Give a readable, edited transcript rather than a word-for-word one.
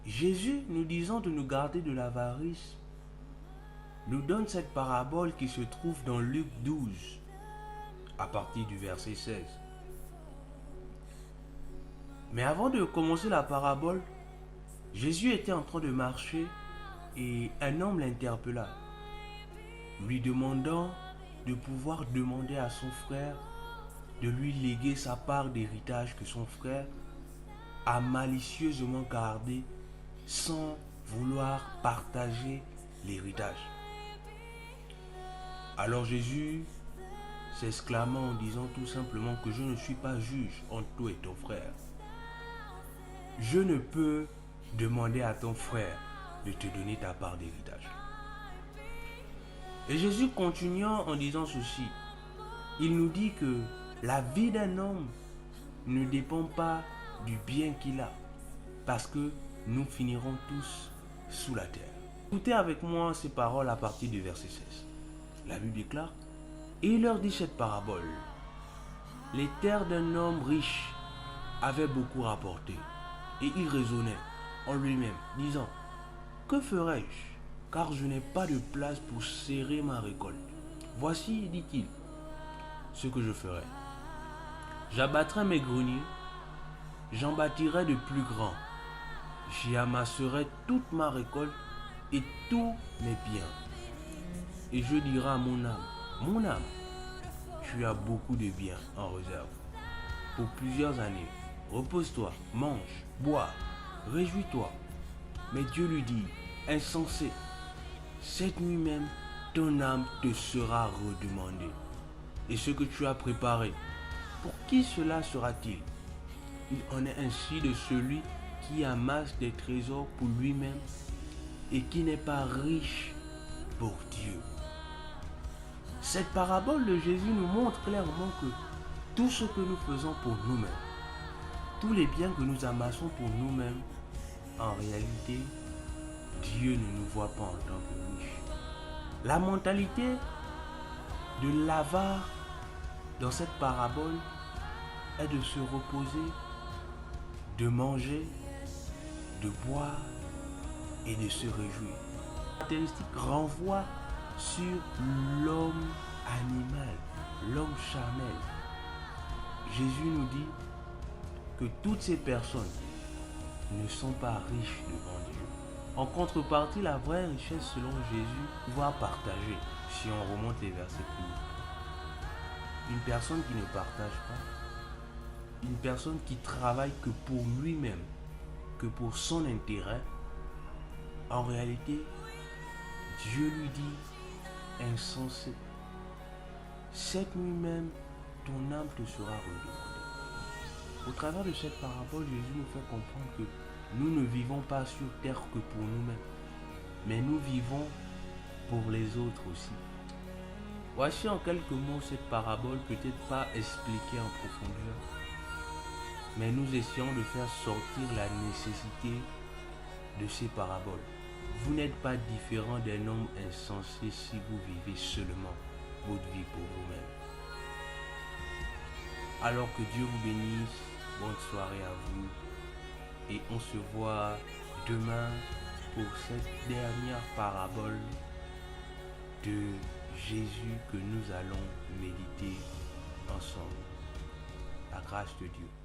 Jésus, nous disant de nous garder de l'avarice, nous donne cette parabole qui se trouve dans Luc 12, à partir du verset 16. Mais avant de commencer la parabole, Jésus était en train de marcher et un homme l'interpella, lui demandant de pouvoir demander à son frère de lui léguer sa part d'héritage que son frère a malicieusement gardé sans vouloir partager l'héritage. Alors Jésus s'exclama en disant tout simplement que je ne suis pas juge entre toi et ton frère. Je ne peux demander à ton frère de te donner ta part d'héritage. Et Jésus continuant en disant ceci, il nous dit que la vie d'un homme ne dépend pas du bien qu'il a, parce que nous finirons tous sous la terre. Écoutez avec moi ces paroles à partir du verset 16. La Bible déclare, et il leur dit cette parabole. Les terres d'un homme riche avaient beaucoup rapporté, et il raisonnait en lui-même, disant, que ferai-je, car je n'ai pas de place pour serrer ma récolte. Voici, dit-il, ce que je ferai. J'abattrai mes greniers, j'en bâtirai de plus grands, j'y amasserai toute ma récolte et tous mes biens. Et je dirai à mon âme, tu as beaucoup de biens en réserve. Pour plusieurs années, repose-toi, mange, bois, réjouis-toi. Mais Dieu lui dit, insensé, cette nuit même, ton âme te sera redemandée. Et ce que tu as préparé, pour qui cela sera-t-il? Il en est ainsi de celui qui amasse des trésors pour lui-même et qui n'est pas riche pour Dieu. Cette parabole de Jésus nous montre clairement que tout ce que nous faisons pour nous-mêmes, tous les biens que nous amassons pour nous-mêmes, en réalité, Dieu ne nous voit pas en tant que riches. La mentalité de l'avare dans cette parabole est de se reposer, de manger, de boire et de se réjouir. La caractéristique renvoie sur l'homme animal, l'homme charnel. Jésus nous dit que toutes ces personnes ne sont pas riches devant Dieu. En contrepartie, la vraie richesse selon Jésus, pouvoir partager, si on remonte les versets plus haut. Une personne qui ne partage pas, une personne qui travaille que pour lui-même, que pour son intérêt, en réalité, Dieu lui dit, insensé, cette nuit même, ton âme te sera redemandée. Au travers de cette parabole, Jésus nous fait comprendre que nous ne vivons pas sur terre que pour nous-mêmes, mais nous vivons pour les autres aussi. Voici en quelques mots cette parabole, peut-être pas expliquée en profondeur, mais nous essayons de faire sortir la nécessité de ces paraboles. Vous n'êtes pas différent d'un homme insensé si vous vivez seulement votre vie pour vous-même. Alors que Dieu vous bénisse, bonne soirée à vous et on se voit demain pour cette dernière parabole de Jésus que nous allons méditer ensemble. La grâce de Dieu.